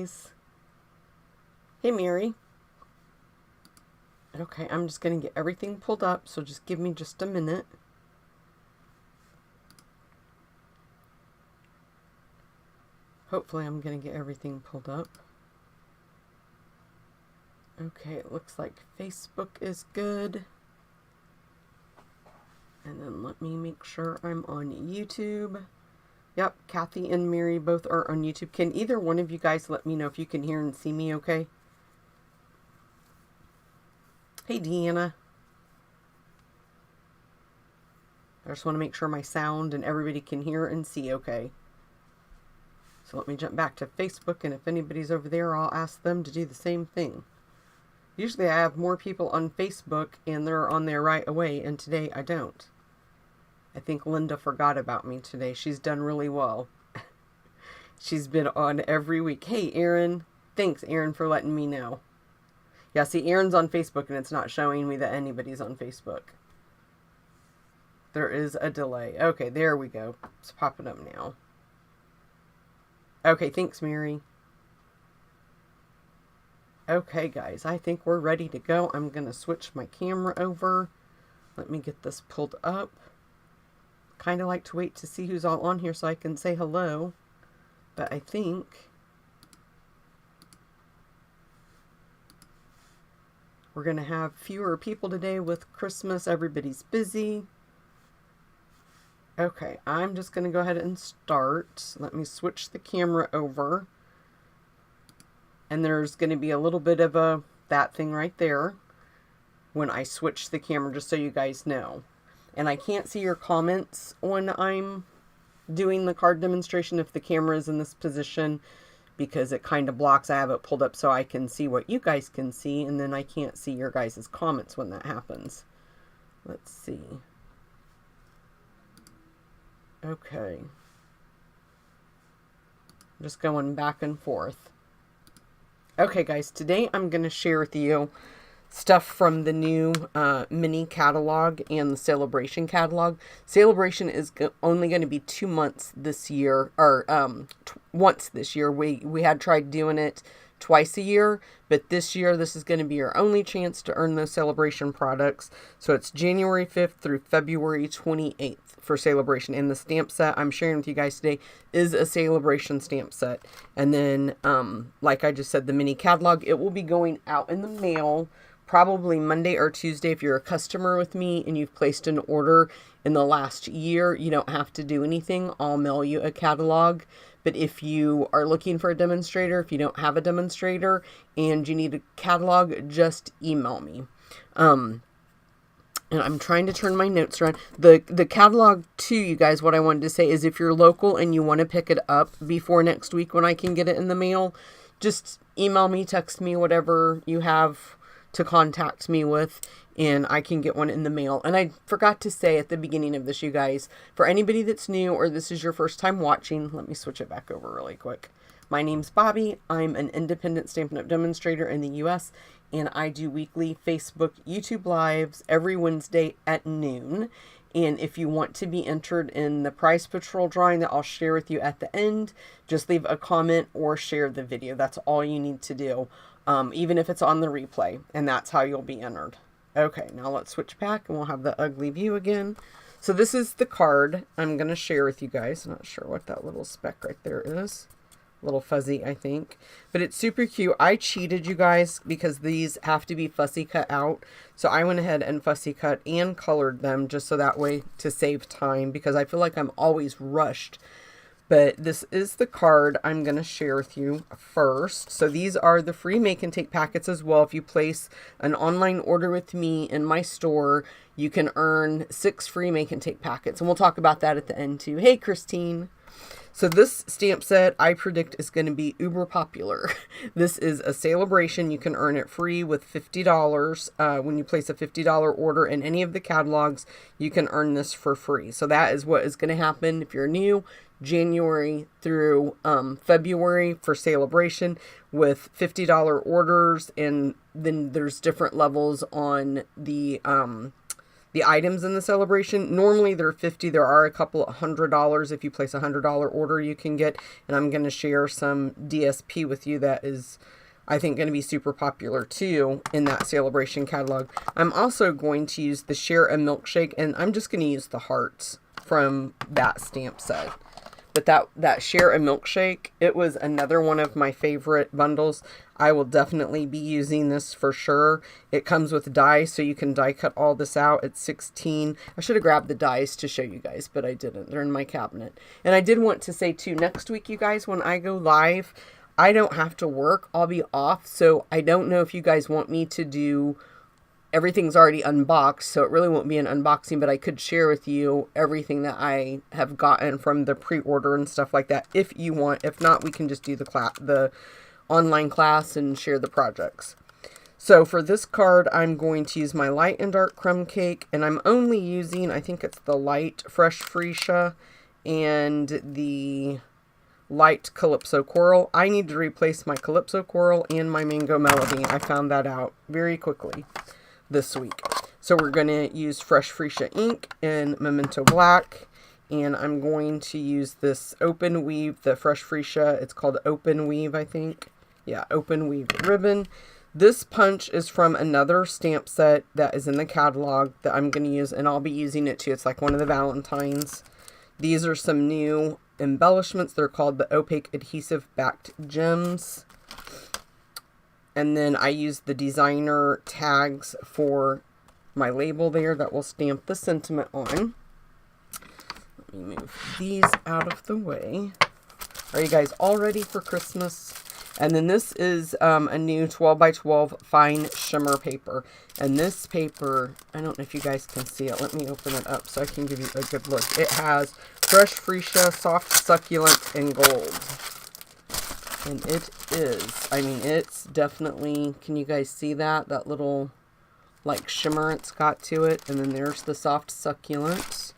guys. Hey, Mary. Okay, I'm just going to get everything pulled up, so just give me just a minute. Hopefully I'm going to get everything pulled up. Okay, it looks like Facebook is good. And then let me make sure I'm on YouTube. Yep, Kathy and Mary both are on YouTube. Can either one of you guys let me know if you can hear and see me okay? Hey, Deanna. I just want to make sure my sound and everybody can hear and see okay. So let me jump back to Facebook, and if anybody's over there, I'll ask them to do the same thing. Usually I have more people on Facebook, and they're on there right away, and today I don't. I think Linda forgot about me today. She's done really well. She's been on every week. Hey, Erin. Thanks, Erin, for letting me know. Yeah, see, Erin's on Facebook, and it's not showing me that anybody's on Facebook. There is a delay. Okay, there we go. It's popping up now. Okay, thanks, Mary. Okay, guys, I think we're ready to go. I'm going to switch my camera over. Let me get this pulled up. Kind of like to wait to see who's all on here so I can say hello. But I think we're going to have fewer people today with Christmas. Everybody's busy. Okay, I'm just going to go ahead and start. Let me switch the camera over. And there's going to be a little bit of that thing right there when I switch the camera, just so you guys know. And I can't see your comments when I'm doing the card demonstration if the camera is in this position, because it kind of blocks. I have it pulled up so I can see what you guys can see, and then I can't see your guys' comments when that happens. Let's see. Okay. Just going back and forth. Okay, guys, today I'm going to share with you stuff from the new mini catalog and the Sale A Bration catalog. Sale A Bration is only going to be 2 months this year, or once this year. We had tried doing it twice a year, but this year this is going to be your only chance to earn those Sale A Bration products. So it's January 5th through February 28th for Sale A Bration. And the stamp set I'm sharing with you guys today is a Sale A Bration stamp set. And then, like I just said, the mini catalog, it will be going out in the mail probably Monday or Tuesday. If you're a customer with me and you've placed an order in the last year, you don't have to do anything. I'll mail you a catalog. But if you are looking for a demonstrator, if you don't have a demonstrator and you need a catalog, just email me. And I'm trying to turn my notes around. The catalog too, you guys, what I wanted to say is if you're local and you want to pick it up before next week when I can get it in the mail, just email me, text me, whatever you have to contact me with, and I can get one in the mail. And I forgot to say at the beginning of this, you guys, for anybody that's new or this is your first time watching, let me switch it back over really quick. My name's Bobby. I'm an independent Stampin' Up! Demonstrator in the US, and I do weekly Facebook, YouTube lives every Wednesday at noon. And if you want to be entered in the Prize Patrol drawing that I'll share with you at the end, just leave a comment or share the video. That's all you need to do, even if it's on the replay, and that's how you'll be entered. Okay, now let's switch back and we'll have the ugly view again. So this is the card I'm going to share with you guys. Not sure what that little speck right there is. A little fuzzy, I think. But it's super cute. I cheated, you guys, because these have to be fussy cut out. So I went ahead and fussy cut and colored them just so that way to save time, because I feel like I'm always rushed. But this is the card I'm going to share with you first. So these are the free make and take packets as well. If you place an online order with me in my store, you can earn 6 free make and take packets. And we'll talk about that at the end too. Hey, Christine. So this stamp set, I predict, is going to be uber popular. This is a Sale A Bration. You can earn it free with $50. When you place a $50 order in any of the catalogs, you can earn this for free. So that is what is going to happen if you're new, January through February for Sale A Bration with $50 orders. And then there's different levels on the the items in the celebration. Normally they're $50. There are a couple of $100. If you place a $100 order, you can get, and I'm going to share some DSP with you that is, I think, going to be super popular too in that Sale A Bration catalog. I'm also going to use the Share a Milkshake, and I'm just going to use the hearts from that stamp set. But that Share a Milkshake, it was another one of my favorite bundles. I will definitely be using this for sure. It comes with dies, so you can die cut all this out. It's 16. I should have grabbed the dies to show you guys, but I didn't. They're in my cabinet. And I did want to say too, next week, you guys, when I go live, I don't have to work. I'll be off, so I don't know if you guys want me to do... Everything's already unboxed, so it really won't be an unboxing, but I could share with you everything that I have gotten from the pre-order and stuff like that if you want. If not, we can just do the online class and share the projects. So for this card, I'm going to use my light and dark crumb cake, and I'm only using, I think it's the light fresh freesia and the light calypso coral. I need to replace my calypso coral and my mango melody. I found that out very quickly this week. So we're going to use fresh freesia ink in Memento Black, and I'm going to use this open weave, the fresh freesia. It's called open weave, I think. Yeah, open weave ribbon. This punch is from another stamp set that is in the catalog that I'm going to use, and I'll be using it too. It's like one of the Valentines. These are some new embellishments. They're called the opaque adhesive backed gems. And then I use the designer tags for my label there that will stamp the sentiment on. Let me move these out of the way. Are you guys all ready for Christmas? And then this is a new 12 by 12 fine shimmer paper. And this paper, I don't know if you guys can see it. Let me open it up so I can give you a good look. It has fresh freesia, soft succulent, and gold. And it is, I mean, it's definitely, can you guys see that? That little, like, shimmer it's got to it. And then there's the soft succulents.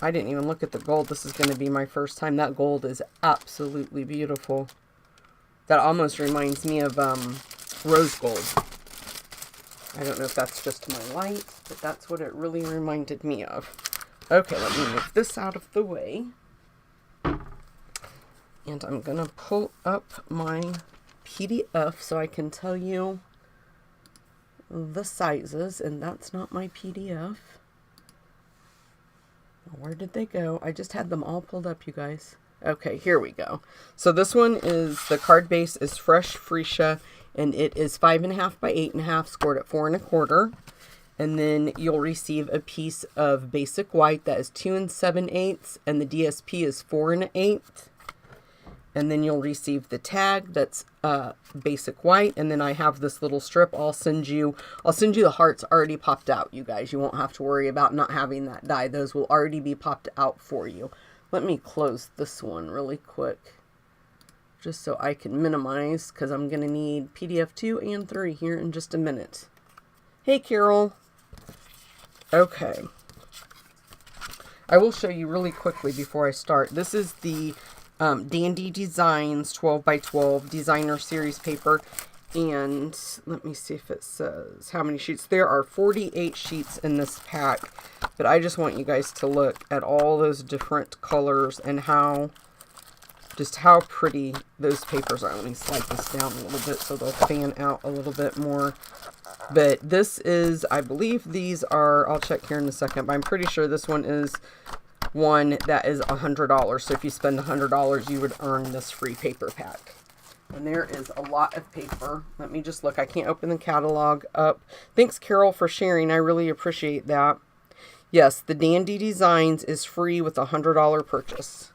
I didn't even look at the gold. This is going to be my first time. That gold is absolutely beautiful. That almost reminds me of rose gold. I don't know if that's just my light, but that's what it really reminded me of. Okay, let me move this out of the way. And I'm going to pull up my PDF so I can tell you the sizes. And that's not my PDF. Where did they go? I just had them all pulled up, you guys. Okay, here we go. So this one is, the card base is fresh freesia, and it is 5.5 by 8.5, scored at 4 1/4. And then you'll receive a piece of basic white that is 2 7/8, and the DSP is 4 1/8. And then you'll receive the tag that's basic white, and then I have this little strip. I'll send you the hearts already popped out, you guys. You won't have to worry about not having that die. Those will already be popped out for you. Let me close this one really quick, just so I can minimize, because I'm going to need PDF 2 and 3 here in just a minute. Hey, Carol. Okay. I will show you really quickly before I start. This is the Dandy Designs 12 by 12 designer series paper, and let me see if it says how many sheets. There are 48 sheets in this pack, but I just want you guys to look at all those different colors and how pretty those papers are. Let me slide this down a little bit so they'll fan out a little bit more. But this is, I believe these are, I'll check here in a second, but I'm pretty sure this one is one that is $100. So if you spend $100, you would earn this free paper pack. And there is a lot of paper. Let me just look. I can't open the catalog up. Thanks, Carol, for sharing. I really appreciate that. Yes, the Dandy Designs is free with a $100 purchase.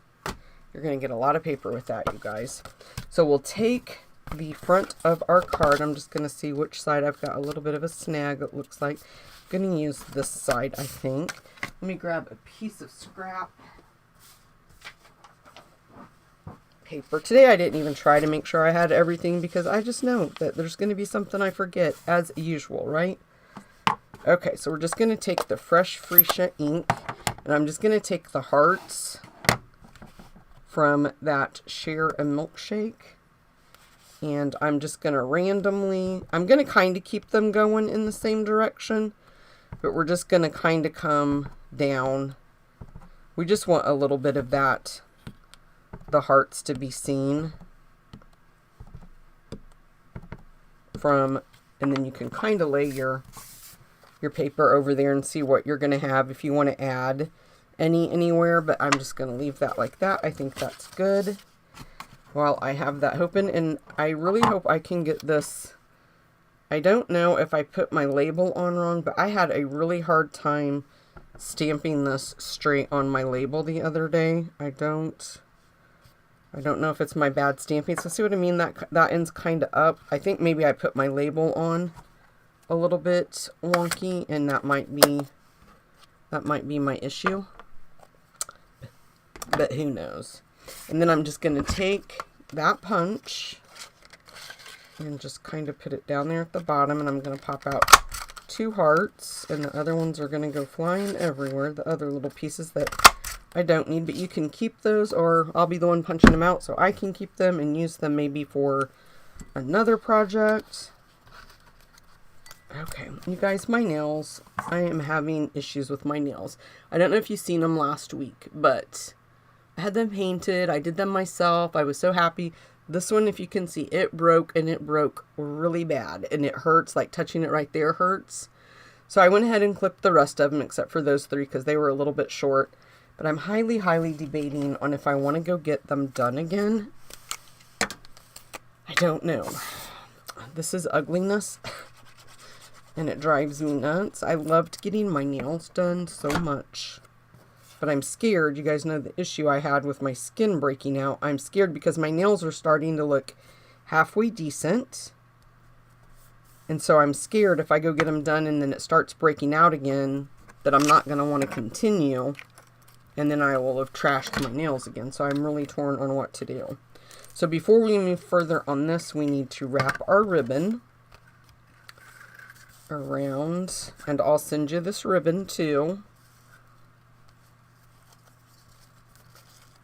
You're going to get a lot of paper with that, you guys. So we'll take the front of our card. I'm just going to see which side. I've got a little bit of a snag, it looks like. I'm going to use this side, I think. Let me grab a piece of scrap paper. Today I didn't even try to make sure I had everything because I just know that there's going to be something I forget as usual, right? Okay, so we're just going to take the fresh freesia ink, and I'm just going to take the hearts from that Share a Milkshake, and I'm just going to randomly, I'm going to kind of keep them going in the same direction, but we're just going to kind of come down. We just want a little bit of that, the hearts to be seen from, and then you can kind of lay your paper over there and see what you're going to have if you want to add anywhere, but I'm just going to leave that like that. I think that's good while I have that open, and I really hope I can get this. I don't know if I put my label on wrong, but I had a really hard time stamping this straight on my label the other day. I don't know if it's my bad stamping. So see what I mean? That ends kind of up. I think maybe I put my label on a little bit wonky, and that might be my issue. But who knows? And then I'm just going to take that punch and just kind of put it down there at the bottom, and I'm going to pop out 2 hearts, and the other ones are going to go flying everywhere, the other little pieces that I don't need, but you can keep those, or I'll be the one punching them out so I can keep them and use them maybe for another project. Okay, you guys, my nails, I am having issues with my nails. I don't know if you've seen them last week, but I had them painted. I did them myself. I was so happy. This one, if you can see, it broke, and it broke really bad, and it hurts, like touching it right there hurts. So I went ahead and clipped the rest of them except for those 3 because they were a little bit short. But I'm highly, highly debating on if I want to go get them done again. I don't know. This is ugliness. And it drives me nuts. I loved getting my nails done so much. But I'm scared. You guys know the issue I had with my skin breaking out. I'm scared because my nails are starting to look halfway decent. And so I'm scared if I go get them done and then it starts breaking out again, that I'm not going to want to continue. And then I will have trashed my nails again. So I'm really torn on what to do. So before we move further on this, we need to wrap our ribbon around, and I'll send you this ribbon too.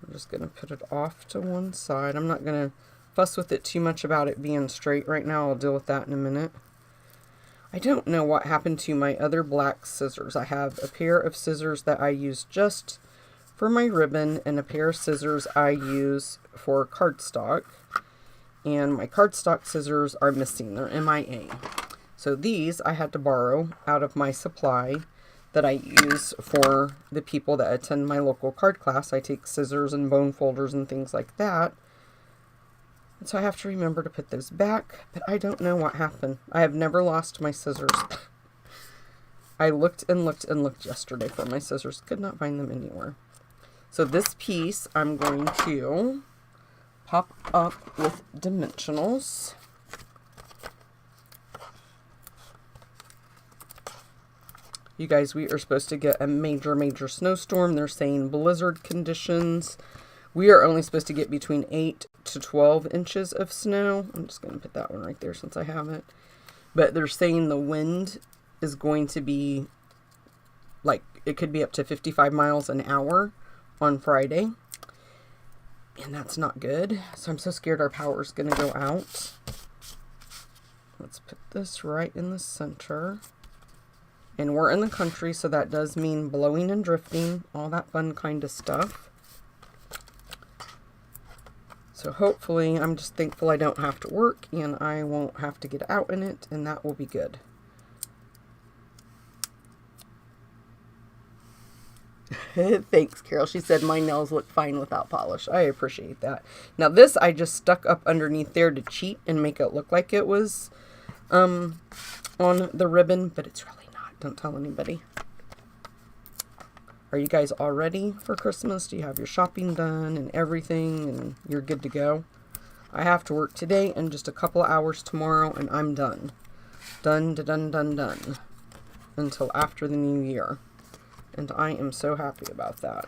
I'm just going to put it off to one side. I'm not going to fuss with it too much about it being straight right now. I'll deal with that in a minute. I don't know what happened to my other black scissors. I have a pair of scissors that I use just for my ribbon and a pair of scissors I use for cardstock. And my cardstock scissors are missing. They're MIA. So these I had to borrow out of my supply that I use for the people that attend my local card class. I take scissors and bone folders and things like that. And so I have to remember to put those back, but I don't know what happened. I have never lost my scissors. I looked and looked and looked yesterday for my scissors. Could not find them anywhere. So this piece I'm going to pop up with dimensionals. You guys, we are supposed to get a major, major snowstorm. They're saying blizzard conditions. We are only supposed to get between 8 to 12 inches of snow. I'm just going to put that one right there since I have it. But they're saying the wind is going to be, like, it could be up to 55 miles an hour on Friday. And that's not good. So I'm so scared our power is going to go out. Let's put this right in the center. And we're in the country, so that does mean blowing and drifting, all that fun kind of stuff. So hopefully, I'm just thankful I don't have to work, and I won't have to get out in it, and that will be good. Thanks, Carol. She said my nails look fine without polish. I appreciate that. Now this I just stuck up underneath there to cheat and make it look like it was on the ribbon, but it's really not. Don't tell anybody. Are you guys all ready for Christmas? Do you have your shopping done and everything and you're good to go? I have to work today and just a couple of hours tomorrow and I'm done. Done. Until after the new year. And I am so happy about that.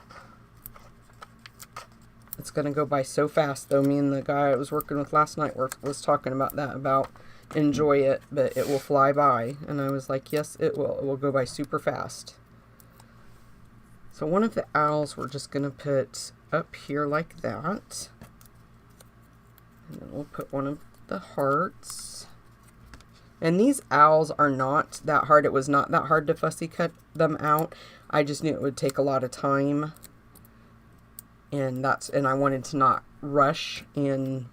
It's going to go by so fast though. Me and the guy I was working with last night was talking about that, about enjoy it, but it will fly by. And I was like, yes, it will. It will go by super fast. So one of the owls we're just going to put up here like that. And then we'll put one of the hearts. And these owls are not that hard. It was not that hard to fussy cut them out. I just knew it would take a lot of time. And I wanted to not rush and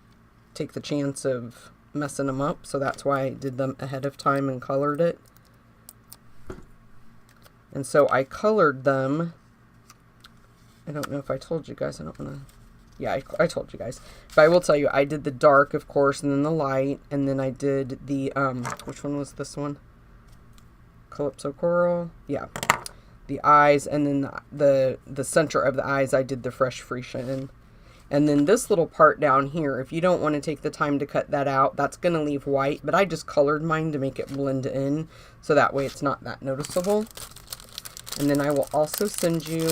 take the chance of messing them up. So that's why I did them ahead of time and colored it. And so I colored them. I don't know if I told you guys. I don't want to... Yeah, I told you guys. But I will tell you, I did the dark, of course, and then the light. And then I did the, which one was this one? Calypso Coral? Yeah. The eyes, and then the center of the eyes, I did the fresh freesia in. And then this little part down here, if you don't want to take the time to cut that out, that's going to leave white. But I just colored mine to make it blend in, so that way it's not that noticeable. And then I will also send you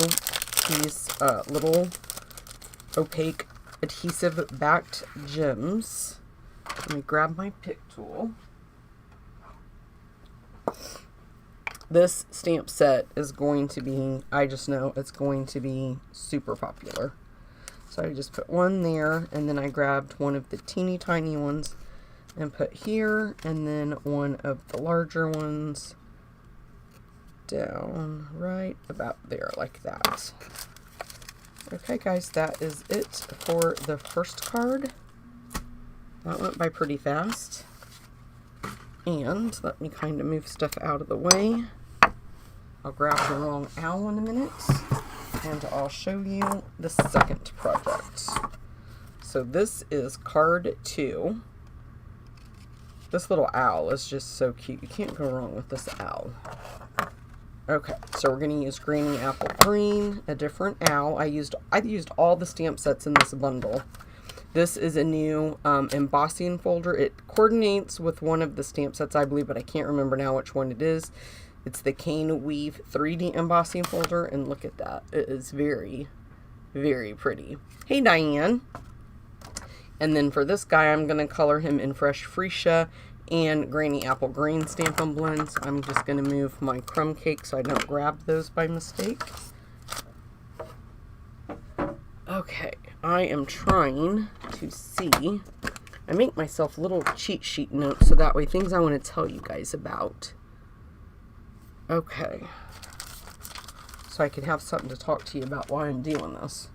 these little opaque adhesive backed gems. Let me grab my pick tool. This stamp set is going to be, I just know it's going to be super popular. So I just put one there, and then I grabbed one of the teeny tiny ones and put here, and then one of the larger ones down right about there, like that. Okay guys, that is it for the first card. That went by pretty fast. And let me kind of move stuff out of the way. I'll grab the wrong owl in a minute, and I'll show you the second project. So this is card 2. This little owl is just so cute. You can't go wrong with this owl. Okay, so we're going to use Granny Apple Green, a different owl. I used all the stamp sets in this bundle. This is a new embossing folder. It coordinates with one of the stamp sets, I believe, but I can't remember now which one it is. It's the Cane Weave 3D embossing folder, and look at that. It is very, very pretty. Hey, Diane. And then for this guy, I'm going to color him in Fresh Freesia and Granny Apple Green Stampin' Blends. I'm just going to move my crumb cake so I don't grab those by mistake. Okay, I am trying to see. I make myself little cheat sheet notes so that way things I want to tell you guys about. Okay, so I can have something to talk to you about while I'm doing this.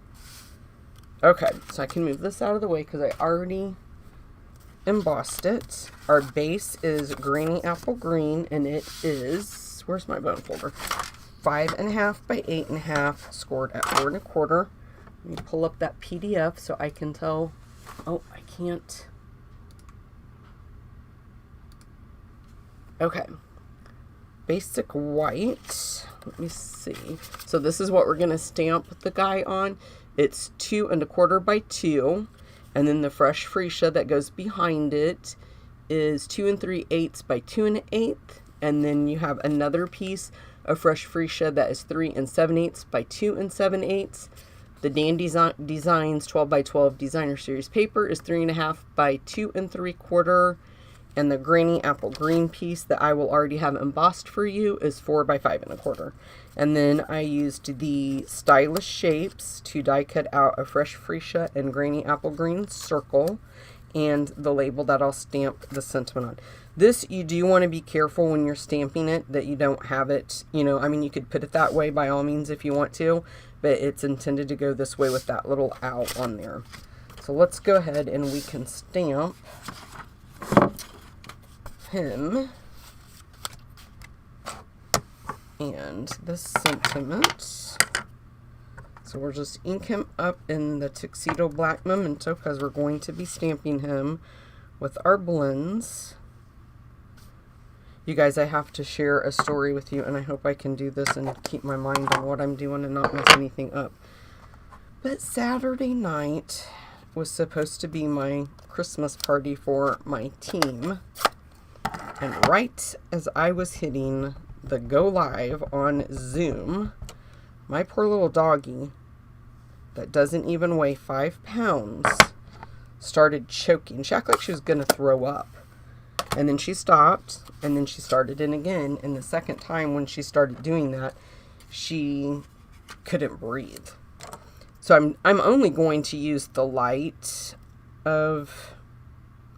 Okay, so I can move this out of the way because I already embossed it. Our base is Granny Apple Green, and it is, where's my bone folder? 5.5 by 8.5, scored at 4 1/4. Let me pull up that PDF so I can tell. Oh, I can't. Okay. Basic white. Let me see. So this is what we're going to stamp the guy on. It's 2 1/4 by 2. And then the Fresh Freesia that goes behind it is 2 3/8 by 2 1/8. And then you have another piece of Fresh Freesia that is 3 7/8 by 2 7/8. The Dan Designs 12 by 12 Designer Series paper is 3.5 by 2 3/4. And the Granny Apple Green piece that I will already have embossed for you is 4 by 5 1/4. And then I used the Stylish Shapes to die cut out a Fresh Freesia and Granny Apple Green circle, and the label that I'll stamp the sentiment on. This, you do want to be careful when you're stamping it that you don't have it, you know, I mean, you could put it that way by all means if you want to, but it's intended to go this way with that little owl on there. So let's go ahead and we can stamp him and the sentiment. So we'll just ink him up in the Tuxedo Black Memento because we're going to be stamping him with our blends. You guys, I have to share a story with you, and I hope I can do this and keep my mind on what I'm doing and not mess anything up. But Saturday night was supposed to be my Christmas party for my team. And right as I was hitting the go live on Zoom, my poor little doggy that doesn't even weigh 5 pounds started choking. She acted like she was going to throw up. And then she stopped, and then she started in again. And the second time when she started doing that, she couldn't breathe. So I'm only going to use the light of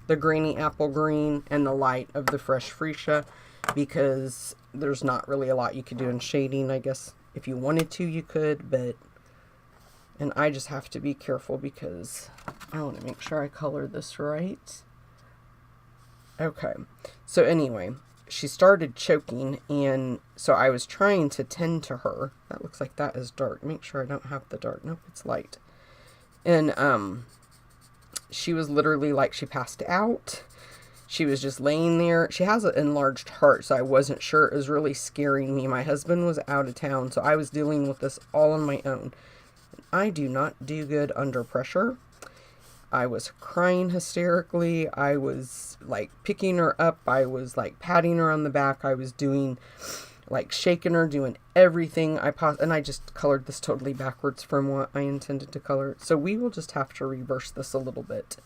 the Granny Apple Green and the light of the Fresh Freesia, because there's not really a lot you could do in shading. I guess if you wanted to, you could, but, and I just have to be careful because I want to make sure I color this right. Okay, so anyway, she started choking, and so I was trying to tend to her. That looks like that is dark. Make sure I don't have the dark. Nope, it's light. And she was literally like she passed out. She was just laying there. She has an enlarged heart, so I wasn't sure. It was really scaring me. My husband was out of town, so I was dealing with this all on my own. I do not do good under pressure. I was crying hysterically. I was like picking her up. I was like patting her on the back. I was doing like shaking her, doing everything and I just colored this totally backwards from what I intended to color. So we will just have to reverse this a little bit,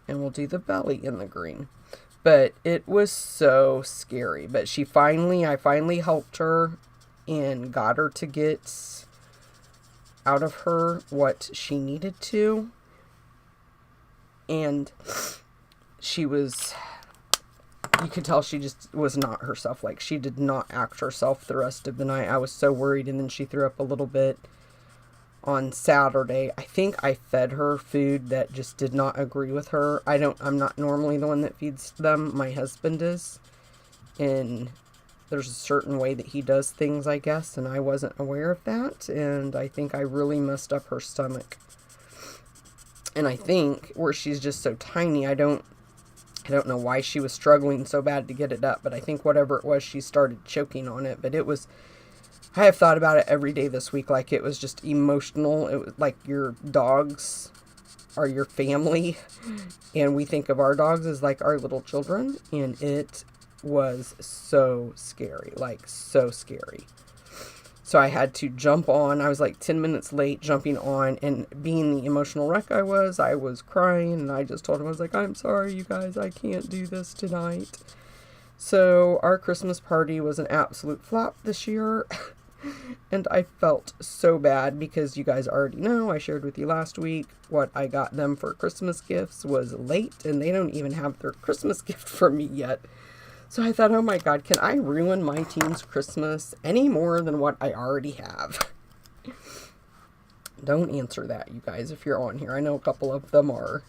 and we'll do the belly in the green. But it was so scary. But I finally helped her and got her to get out of her what she needed to. And you could tell she just was not herself. Like, she did not act herself the rest of the night. I was so worried. And then she threw up a little bit on Saturday. I think I fed her food that just did not agree with her. I'm not normally the one that feeds them. My husband is. And there's a certain way that he does things, I guess. And I wasn't aware of that. And I think I really messed up her stomach. And I think where she's just so tiny, I don't know why she was struggling so bad to get it up, but I think whatever it was, she started choking on it. But I have thought about it every day this week, like it was just emotional. It was like your dogs are your family, and we think of our dogs as like our little children, and it was so scary, like so scary. So I had to jump on. I was like 10 minutes late jumping on, and being the emotional wreck I was crying, and I just told him, I was like, I'm sorry, you guys, I can't do this tonight. So our Christmas party was an absolute flop this year, and I felt so bad because you guys already know, I shared with you last week, what I got them for Christmas gifts was late, and they don't even have their Christmas gift from me yet. So I thought, oh my God, can I ruin my team's Christmas any more than what I already have? Don't answer that, you guys, if you're on here. I know a couple of them are.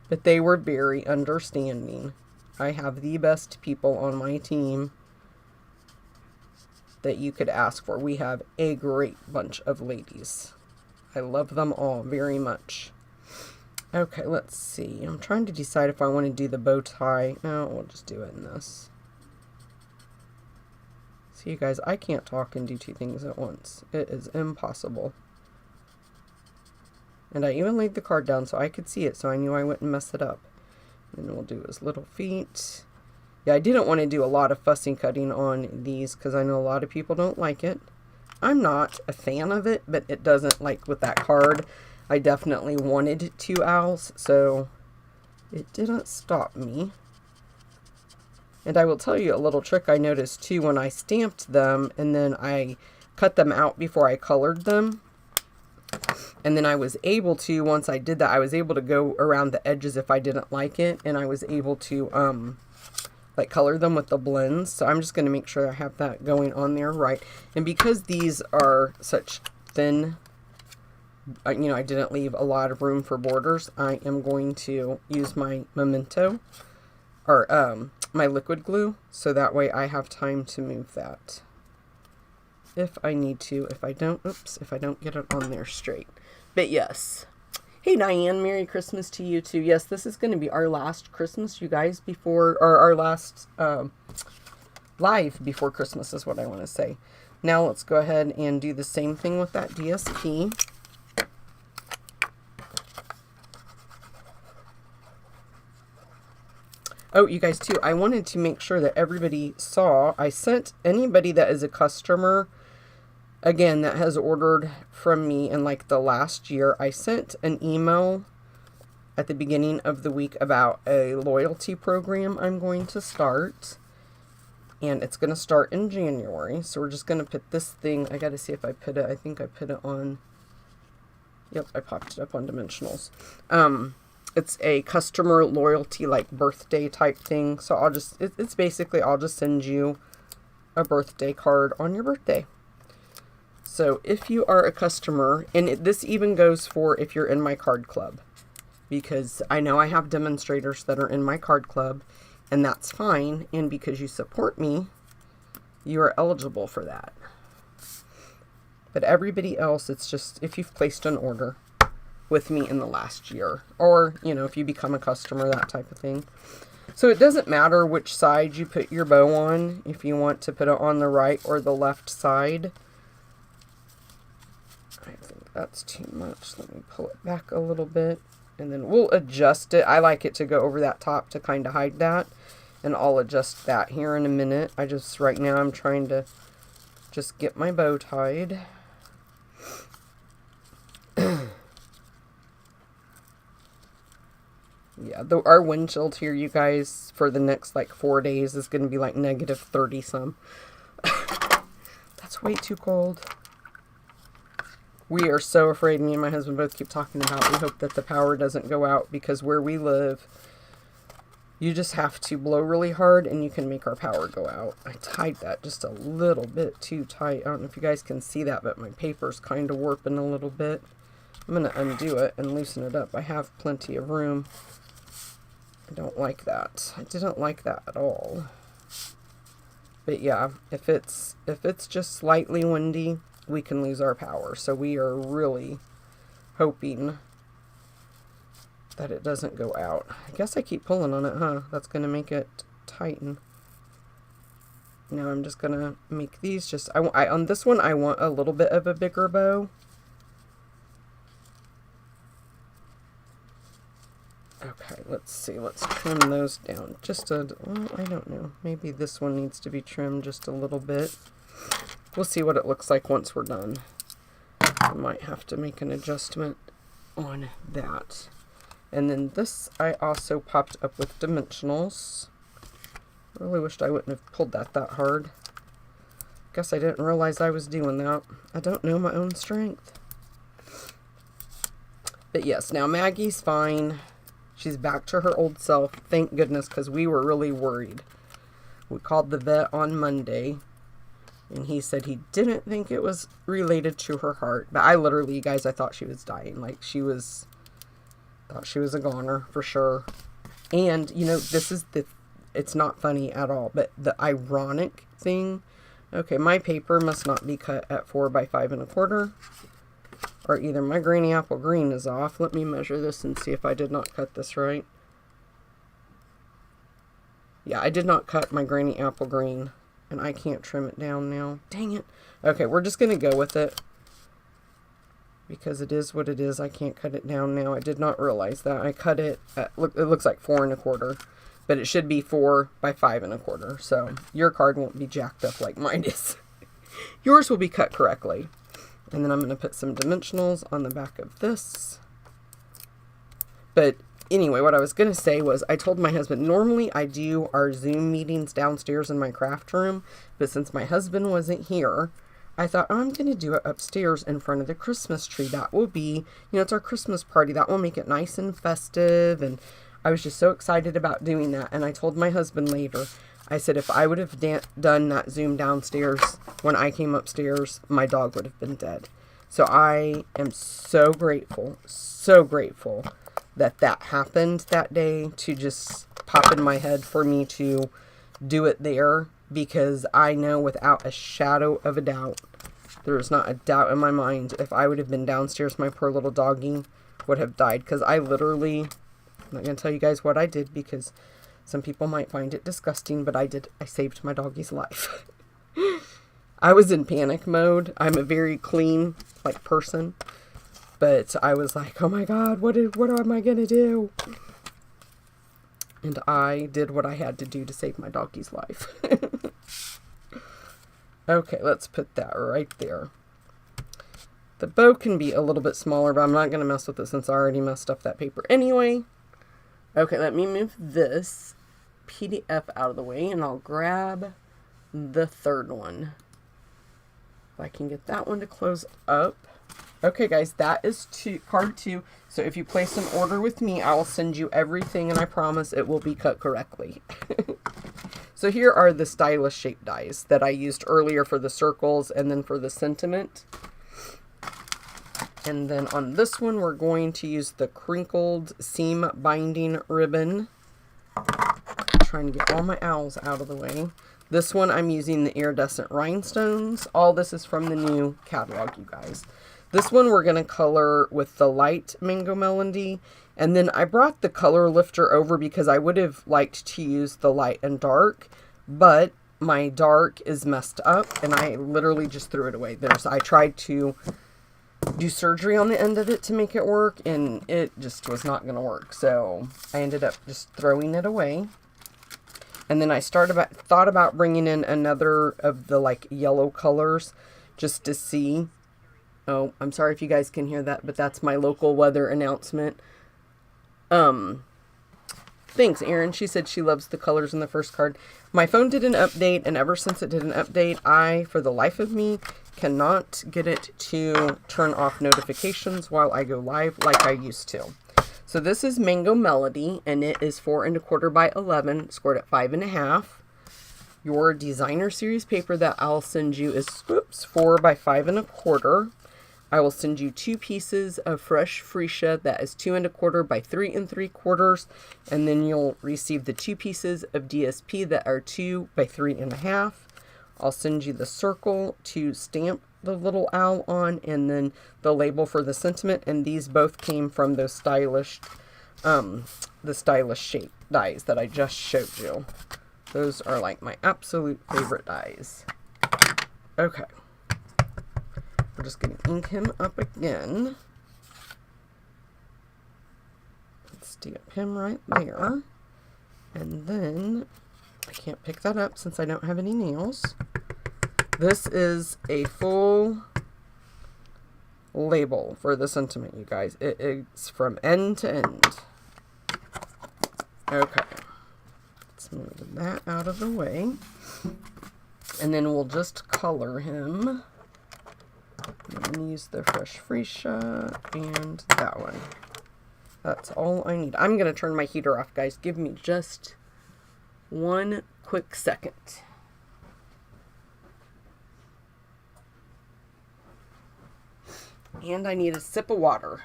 But they were very understanding. I have the best people on my team that you could ask for. We have a great bunch of ladies. I love them all very much. Okay, let's see. I'm trying to decide if I want to do the bow tie. No, we'll just do it in this. See, you guys, I can't talk and do two things at once. It is impossible. And I even laid the card down so I could see it, so I knew I wouldn't mess it up. And then we'll do his little feet. Yeah, I didn't want to do a lot of fussing cutting on these because I know a lot of people don't like it. I'm not a fan of it, but it doesn't, like with that card, I definitely wanted 2 owls, so it didn't stop me. And I will tell you a little trick I noticed too when I stamped them and then I cut them out before I colored them. And then I was able to, once I did that, I was able to go around the edges if I didn't like it, and I was able to like color them with the blends. So I'm just going to make sure I have that going on there right. And because these are such thin, I didn't leave a lot of room for borders, I am going to use my Memento, or my liquid glue, so that way I have time to move that if I need to. If I don't get it on there straight. But yes. Hey Diane, Merry Christmas to you too. Yes, this is going to be our last Christmas, you guys, or our last live before Christmas is what I want to say. Now let's go ahead and do the same thing with that DSP. Oh, you guys too, I wanted to make sure that everybody saw, I sent anybody that is a customer, again, that has ordered from me in like the last year, I sent an email at the beginning of the week about a loyalty program I'm going to start. And it's going to start in January. So we're just going to put this thing, I got to see if I put it, I think I put it on, yep, I popped it up on Dimensionals. It's a customer loyalty, like birthday type thing. So it's basically, I'll just send you a birthday card on your birthday. So if you are a customer, and this even goes for if you're in my card club, because I know I have demonstrators that are in my card club, and that's fine. And because you support me, you are eligible for that. But everybody else, it's just if you've placed an order with me in the last year, or, you know, if you become a customer, that type of thing. So it doesn't matter which side you put your bow on, if you want to put it on the right or the left side. I think that's too much. Let me pull it back a little bit, and then we'll adjust it. I like it to go over that top to kind of hide that, and I'll adjust that here in a minute. Right now I'm trying to just get my bow tied. Yeah, our wind chill here, you guys, for the next like 4 days is going to be like negative 30 some. That's way too cold. We are so afraid, me and my husband both keep talking about, we hope that the power doesn't go out, because where we live, you just have to blow really hard and you can make our power go out. I tied that just a little bit too tight. I don't know if you guys can see that, but my paper's kind of warping a little bit. I'm going to undo it and loosen it up. I have plenty of room. I don't like that. I didn't like that at all. But yeah, if it's just slightly windy, we can lose our power. So we are really hoping that it doesn't go out. I guess I keep pulling on it, huh? That's going to make it tighten. Now I'm just going to make these just... on this one, I want a little bit of a bigger bow. Okay, let's see. Let's trim those down just a... Well, I don't know. Maybe this one needs to be trimmed just a little bit. We'll see what it looks like once we're done. I might have to make an adjustment on that. And then this I also popped up with dimensionals. I really wished I wouldn't have pulled that hard. Guess I didn't realize I was doing that. I don't know my own strength. But yes, now Maggie's fine. She's back to her old self. Thank goodness, because we were really worried. We called the vet on Monday, and he said he didn't think it was related to her heart. But I literally, you guys, I thought she was dying. Like, thought she was a goner for sure. And, you know, it's not funny at all, but the ironic thing, okay, my paper must not be cut at 4 by 5 1/4. Or either my granny apple green is off. Let me measure this and see if I did not cut this right. Yeah, I did not cut my granny apple green. And I can't trim it down now. Dang it. Okay, we're just going to go with it. Because it is what it is. I can't cut it down now. I did not realize that. I cut it at, look, it looks like 4 1/4. But it should be 4 by 5 1/4. So your card won't be jacked up like mine is. Yours will be cut correctly. And then I'm going to put some dimensionals on the back of this. But anyway, what I was going to say was I told my husband, normally I do our Zoom meetings downstairs in my craft room. But since my husband wasn't here, I thought, oh, I'm going to do it upstairs in front of the Christmas tree. That will be, you know, it's our Christmas party. That will make it nice and festive. And I was just so excited about doing that. And I told my husband later, I said, if I would have done that Zoom downstairs when I came upstairs, my dog would have been dead. So I am so grateful that that happened that day, to just pop in my head for me to do it there, because I know without a shadow of a doubt, there's not a doubt in my mind, if I would have been downstairs, my poor little doggy would have died. Because I literally, I'm not going to tell you guys what I did, because some people might find it disgusting, but I saved my doggy's life. I was in panic mode. I'm a very clean, like, person. But I was like, oh my God, what am I going to do? And I did what I had to do to save my doggy's life. Okay, let's put that right there. The bow can be a little bit smaller, but I'm not going to mess with it since I already messed up that paper anyway. Okay, let me move this PDF out of the way, and I'll grab the third one. If I can get that one to close up. Okay, guys, that is card 2. So if you place an order with me, I will send you everything, and I promise it will be cut correctly. So here are the stylish shape dies that I used earlier for the circles and then for the sentiment. And then on this one, we're going to use the crinkled seam binding ribbon. I'm trying to get all my owls out of the way. This one, I'm using the iridescent rhinestones. All this is from the new catalog, you guys. This one we're going to color with the light Mango Melody. And then I brought the color lifter over because I would have liked to use the light and dark, but my dark is messed up and I literally just threw it away. I tried to do surgery on the end of it to make it work, and it just was not going to work. So I ended up just throwing it away. And then I thought about bringing in another of the like yellow colors just to see. Oh, I'm sorry if you guys can hear that, but that's my local weather announcement. Thanks, Erin. She said she loves the colors in the first card. My phone did an update, and ever since it did an update, I, for the life of me, cannot get it to turn off notifications while I go live like I used to. So this is Mango Melody, and it is 4 1/4 by 11, scored at 5.5. Your designer series paper that I'll send you is 4 by 5 1/4. I will send you 2 pieces of fresh freesia that is 2 1/4 by 3 3/4, and then you'll receive the 2 pieces of DSP that are 2 by 3.5. I'll send you the circle to stamp the little owl on, and then the label for the sentiment, and these both came from those stylish, the stylish shape dies that I just showed you. Those are like my absolute favorite dies. Okay. We're just going to ink him up again. Let's stamp him right there. And then, I can't pick that up since I don't have any nails. This is a full label for the sentiment, you guys. It is from end to end. Okay. Let's move that out of the way. And then we'll just color him. I'm going to use the fresh freesia and that one. That's all I need. I'm going to turn my heater off, guys. Give me just one quick second. And I need a sip of water.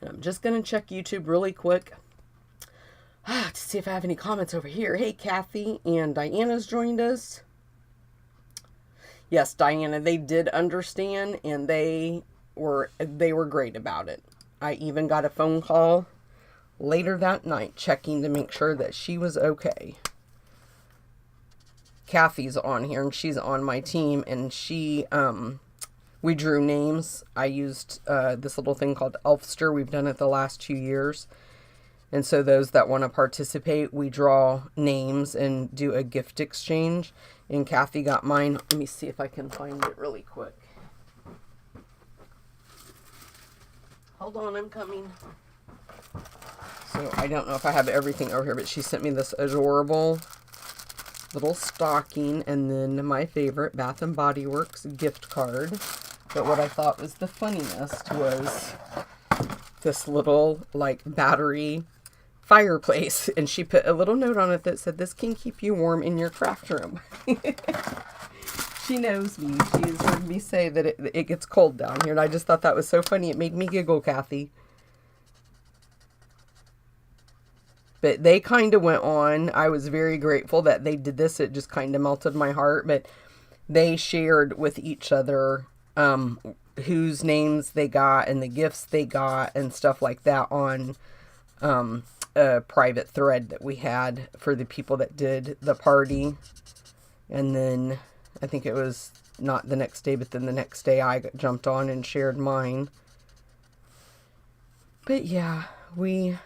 And I'm just going to check YouTube really quick to see if I have any comments over here. Hey, Kathy and Diana's joined us. Yes, Diana, they did understand, and they were great about it. I even got a phone call later that night checking to make sure that she was okay. Kathy's on here, and she's on my team, and she, we drew names. I used this little thing called Elfster. We've done it the last 2 years. And so those that want to participate, we draw names and do a gift exchange. And Kathy got mine. Let me see if I can find it really quick. Hold on, I'm coming. So I don't know if I have everything over here, but she sent me this adorable little stocking, and then my favorite Bath and Body Works gift card. But what I thought was the funniest was this little like battery fireplace, and she put a little note on it that said, "This can keep you warm in your craft room." She knows me. She's heard me say that it gets cold down here, and I just thought that was so funny. It made me giggle, Kathy. But they kind of went on. I was very grateful that they did this. It just kind of melted my heart. But they shared with each other whose names they got and the gifts they got and stuff like that on a private thread that we had for the people that did the party. And then I think it was not the next day, but then the next day I jumped on and shared mine. But yeah, we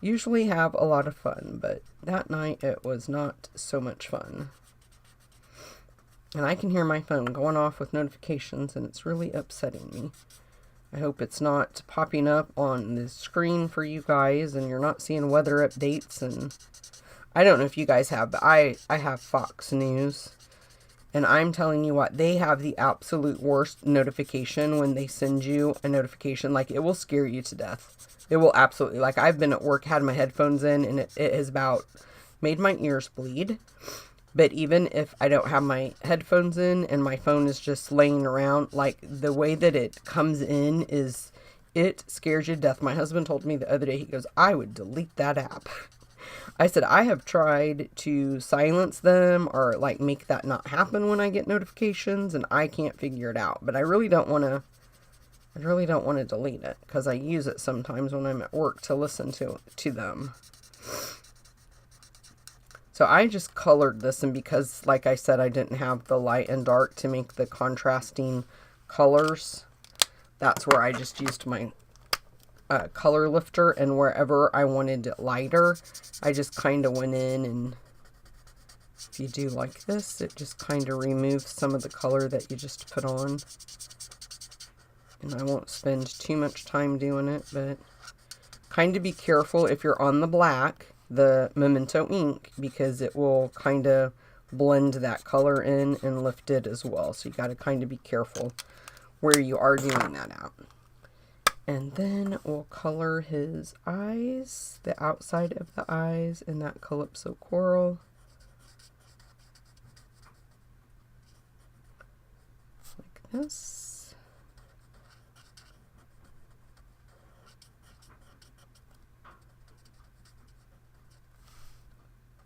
usually have a lot of fun, but that night it was not so much fun. And I can hear my phone going off with notifications, and it's really upsetting me. I hope it's not popping up on the screen for you guys, and you're not seeing weather updates. And I don't know if you guys have, but I have Fox News. And I'm telling you what, they have the absolute worst notification when they send you a notification. Like, it will scare you to death. It will absolutely. Like, I've been at work, had my headphones in, and it has about made my ears bleed. But even if I don't have my headphones in and my phone is just laying around, like, the way that it comes in is, it scares you to death. My husband told me the other day, he goes, I would delete that app. I said, I have tried to silence them or like make that not happen when I get notifications, and I can't figure it out. But I really don't want to delete it, because I use it sometimes when I'm at work to listen to them. So I just colored this, and because, like I said, I didn't have the light and dark to make the contrasting colors, that's where I just used my color lifter, and wherever I wanted it lighter, I just kind of went in, and if you do like this, it just kind of removes some of the color that you just put on. And I won't spend too much time doing it, but kind of be careful if you're on the black, the Memento ink, because it will kind of blend that color in and lift it as well. So you got to kind of be careful where you are doing that at. And then we'll color his eyes, the outside of the eyes, in that Calypso Coral. Like this.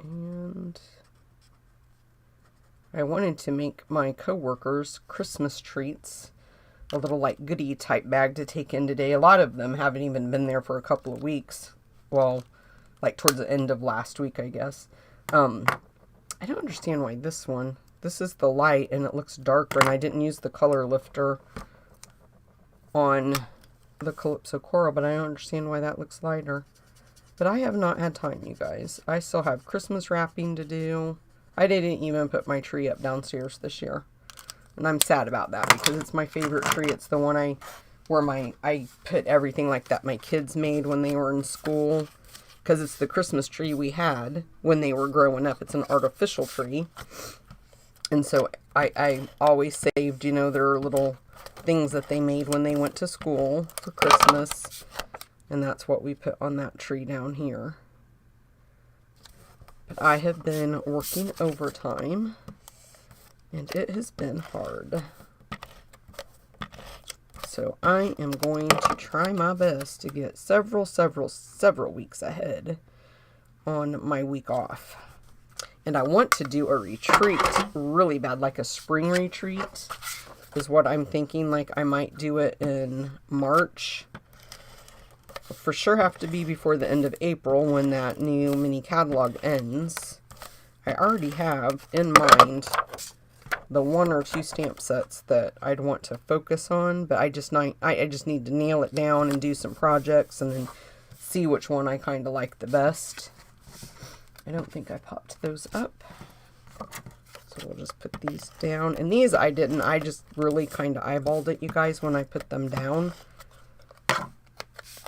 And I wanted to make my coworkers Christmas treats, a little like goodie type bag to take in today. A lot of them haven't even been there for a couple of weeks. Well, like towards the end of last week, I guess. I don't understand why this is the light and it looks darker, and I didn't use the color lifter on the Calypso Coral, but I don't understand why that looks lighter. But I have not had time, you guys. I still have Christmas wrapping to do. I didn't even put my tree up downstairs this year. And I'm sad about that, because it's my favorite tree. It's the one I put everything like that my kids made when they were in school, because it's the Christmas tree we had when they were growing up. It's an artificial tree. And so I always saved, you know, their little things that they made when they went to school for Christmas. And that's what we put on that tree down here. But I have been working overtime, and it has been hard. So I am going to try my best to get several weeks ahead on my week off. And I want to do a retreat really bad, like a spring retreat is what I'm thinking. Like, I might do it in March. For sure have to be before the end of April when that new mini catalog ends. I already have in mind the 1 or 2 stamp sets that I'd want to focus on, but I just need to nail it down and do some projects and then see which one I kind of like the best. I don't think I popped those up. So we'll just put these down. And these I didn't. I just really kind of eyeballed it, you guys, when I put them down.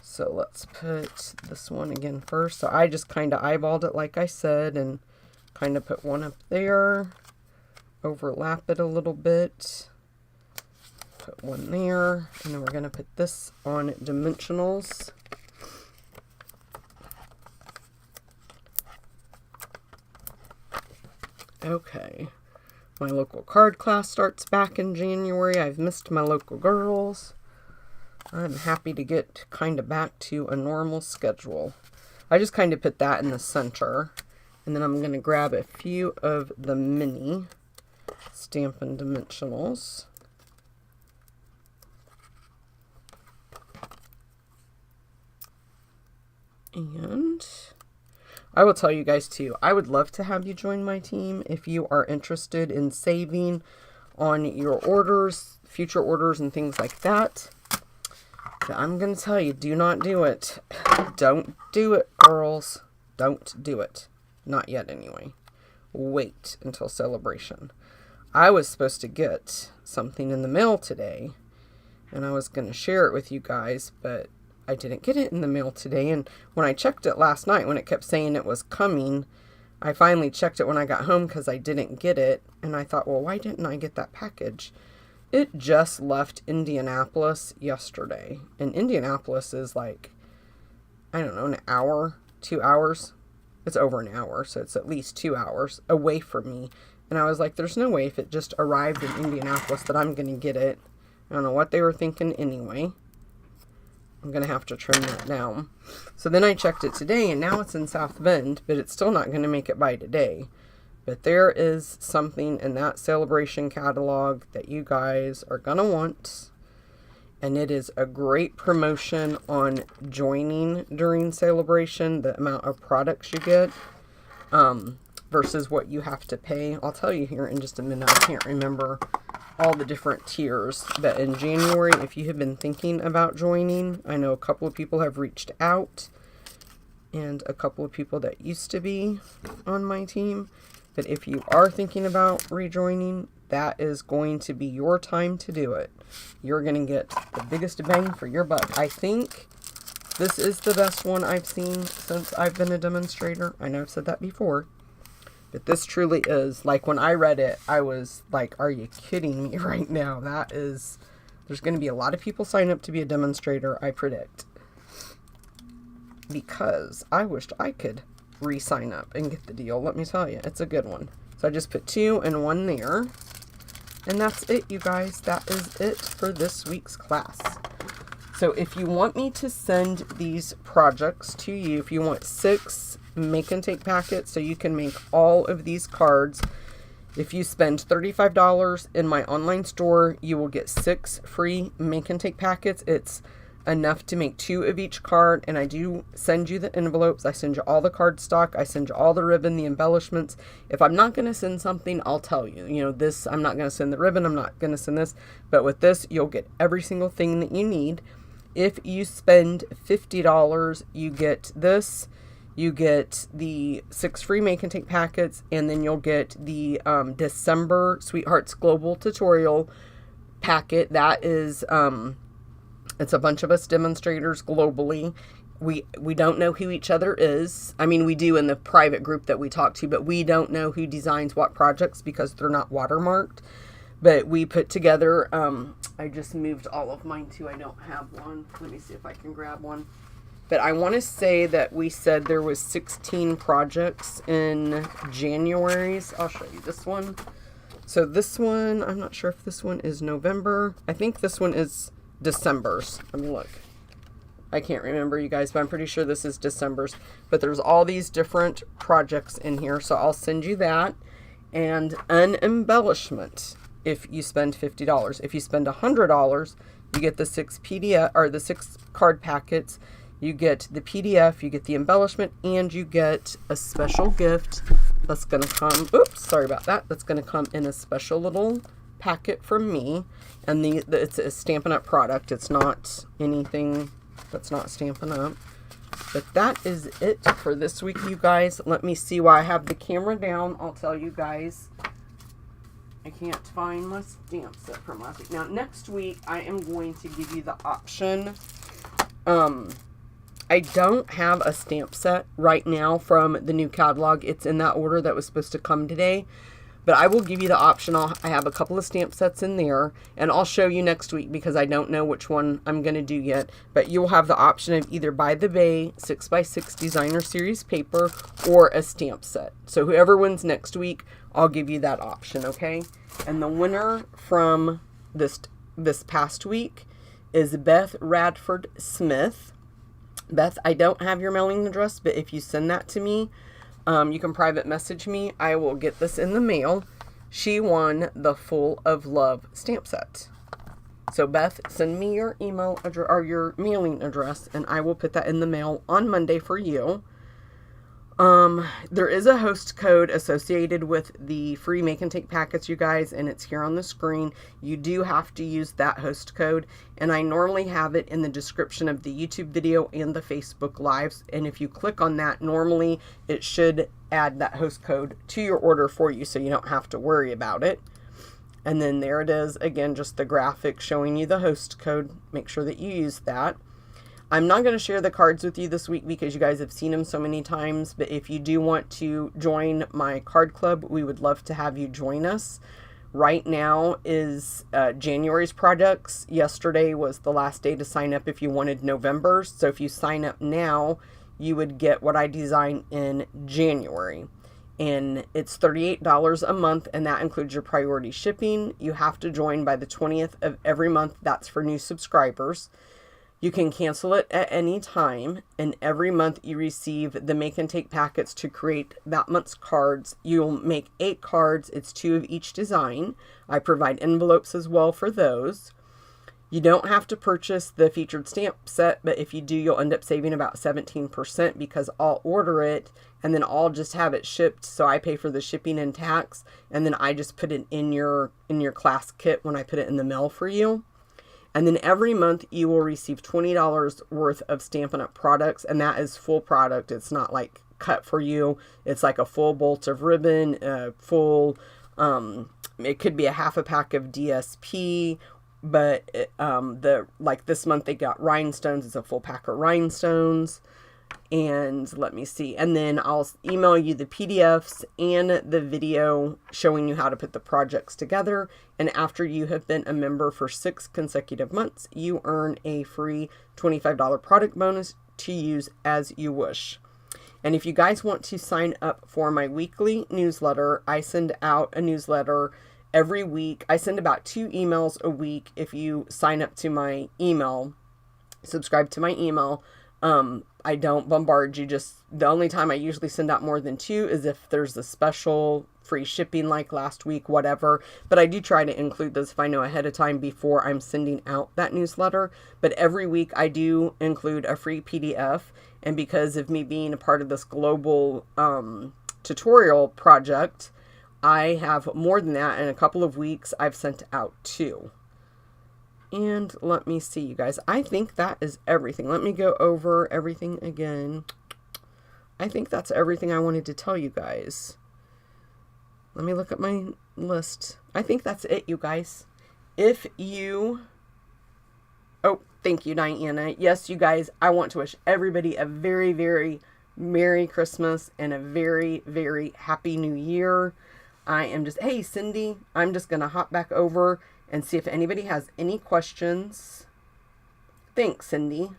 So let's put this one again first. So I just kind of eyeballed it, like I said, and kind of put one up there. Overlap it a little bit. Put one there. And then we're going to put this on dimensionals. Okay. My local card class starts back in January. I've missed my local girls. I'm happy to get kind of back to a normal schedule. I just kind of put that in the center. And then I'm going to grab a few of the mini Stampin' Dimensionals. And I will tell you guys too, I would love to have you join my team if you are interested in saving on your orders, future orders and things like that. But I'm going to tell you, do not do it. Don't do it, girls. Don't do it. Not yet, anyway. Wait until celebration. I was supposed to get something in the mail today, and I was going to share it with you guys, but I didn't get it in the mail today. And when I checked it last night, when it kept saying it was coming, I finally checked it when I got home because I didn't get it. And I thought, well, why didn't I get that package? It just left Indianapolis yesterday. And Indianapolis is like, I don't know, an hour, 2 hours. It's over an hour, so it's at least 2 hours away from me. And I was like, there's no way if it just arrived in Indianapolis that I'm going to get it. I don't know what they were thinking anyway. I'm going to have to trim that down. So then I checked it today, and now it's in South Bend, but it's still not going to make it by today. But there is something in that Sale A Bration catalog that you guys are going to want. And it is a great promotion on joining during Sale A Bration, the amount of products you get versus what you have to pay. I'll tell you here in just a minute. I can't remember all the different tiers. But in January, if you have been thinking about joining, I know a couple of people have reached out. And a couple of people that used to be on my team. But if you are thinking about rejoining, that is going to be your time to do it. You're going to get the biggest bang for your buck. I think this is the best one I've seen since I've been a demonstrator. I know I've said that before. But this truly is. Like, when I read it, I was like, are you kidding me right now? There's going to be a lot of people sign up to be a demonstrator, I predict. Because I wished I could re-sign up and get the deal. Let me tell you, it's a good one. So I just put 2 and 1 there. And that's it, you guys. That is it for this week's class. So if you want me to send these projects to you, if you want 6 make and take packets so you can make all of these cards, if you spend $35 in my online store, you will get 6 free make and take packets. It's enough to make 2 of each card, and I do send you the envelopes. I send you all the cardstock. I send you all the ribbon, the embellishments. If I'm not going to send something, I'll tell you. You know, this, I'm not going to send the ribbon. I'm not going to send this. But with this, you'll get every single thing that you need. If you spend $50, you get this. You get the 6 free make and take packets, and then you'll get the December Sweethearts Global Tutorial packet. That is... it's a bunch of us demonstrators globally. We don't know who each other is. I mean, we do in the private group that we talk to, but we don't know who designs what projects because they're not watermarked. But we put together, I just moved all of mine too. I don't have one. Let me see if I can grab one. But I want to say that we said there was 16 projects in January's. I'll show you this one. So this one, I'm not sure if this one is November. I think this one is December's. Let me look. I can't remember, you guys, but I'm pretty sure this is December's. But there's all these different projects in here, so I'll send you that. And an embellishment if you spend $50. If you spend $100, you get the 6 PDF or the 6 card packets. You get the PDF, you get the embellishment, and you get a special gift that's going to come. Oops, sorry about that. That's going to come in a special little packet from me. And it's a Stampin' Up product. It's not anything that's not Stampin' Up. But that is it for this week, you guys. Let me see why I have the camera down. I'll tell you guys. I can't find my stamp set from last week. Now, next week, I am going to give you the option. I don't have a stamp set right now from the new catalog. It's in that order that was supposed to come today. But I will give you the option. I have a couple of stamp sets in there, and I'll show you next week because I don't know which one I'm going to do yet. But you'll have the option of either By the Bay 6x6 Designer Series paper or a stamp set. So whoever wins next week, I'll give you that option, okay? And the winner from this past week is Beth Radford Smith. Beth, I don't have your mailing address, but if you send that to me, you can private message me. I will get this in the mail. She won the Full of Love stamp set. So Beth, send me your email address or your mailing address, and I will put that in the mail on Monday for you. There is a host code associated with the free make and take packets, you guys, and it's here on the screen. You do have to use that host code, and I normally have it in the description of the YouTube video and the Facebook Lives, and if you click on that, normally it should add that host code to your order for you so you don't have to worry about it. And then there it is, again, just the graphic showing you the host code. Make sure that you use that. I'm not going to share the cards with you this week because you guys have seen them so many times, but if you do want to join my card club, we would love to have you join us. Right now is January's products. Yesterday was the last day to sign up if you wanted November's. So if you sign up now, you would get what I design in January. And it's $38 a month, and that includes your priority shipping. You have to join by the 20th of every month. That's for new subscribers. You can cancel it at any time, and every month you receive the make and take packets to create that month's cards. You'll make 8 cards. It's 2 of each design. I provide envelopes as well for those. You don't have to purchase the featured stamp set, but if you do, you'll end up saving about 17% because I'll order it and then I'll just have it shipped. So I pay for the shipping and tax, and then I just put it in your class kit when I put it in the mail for you. And then every month you will receive $20 worth of Stampin' Up! Products, and that is full product. It's not like cut for you. It's like a full bolt of ribbon, full, it could be a half a pack of DSP, but like this month they got rhinestones. It's a full pack of rhinestones. And let me see. And then I'll email you the PDFs and the video showing you how to put the projects together. And after you have been a member for 6 consecutive months, you earn a free $25 product bonus to use as you wish. And if you guys want to sign up for my weekly newsletter, I send out a newsletter every week. I send about 2 emails a week if you sign up to my email, subscribe to my email. I don't bombard you. Just the only time I usually send out more than 2 is if there's a special free shipping like last week, whatever. But I do try to include those if I know ahead of time before I'm sending out that newsletter. But every week I do include a free PDF. And because of me being a part of this global tutorial project, I have more than that. In a couple of weeks, I've sent out 2. And let me see, you guys. I think that is everything. Let me go over everything again. I think that's everything I wanted to tell you guys. Let me look at my list. I think that's it, you guys. If you... Oh, thank you, Diana. Yes, you guys, I want to wish everybody a very, very Merry Christmas and a very, very Happy New Year. I am just... Hey, Cindy, I'm just going to hop back over and see if anybody has any questions. Thanks, Cindy.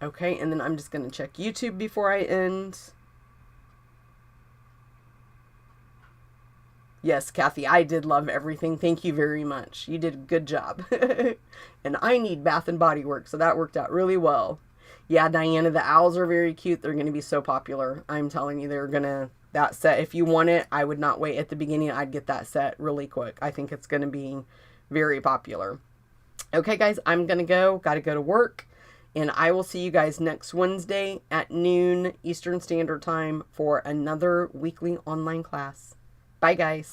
Okay, and then I'm just going to check YouTube before I end. Yes, Kathy, I did love everything. Thank you very much. You did a good job. And I need Bath and Body Works, so that worked out really well. Yeah, Diana, the owls are very cute. They're going to be so popular. I'm telling you, they're going to... That set, if you want it, I would not wait at the beginning. I'd get that set really quick. I think it's going to be very popular. Okay, guys, I'm going to go. Got to go to work. And I will see you guys next Wednesday at noon Eastern Standard Time for another weekly online class. Bye, guys.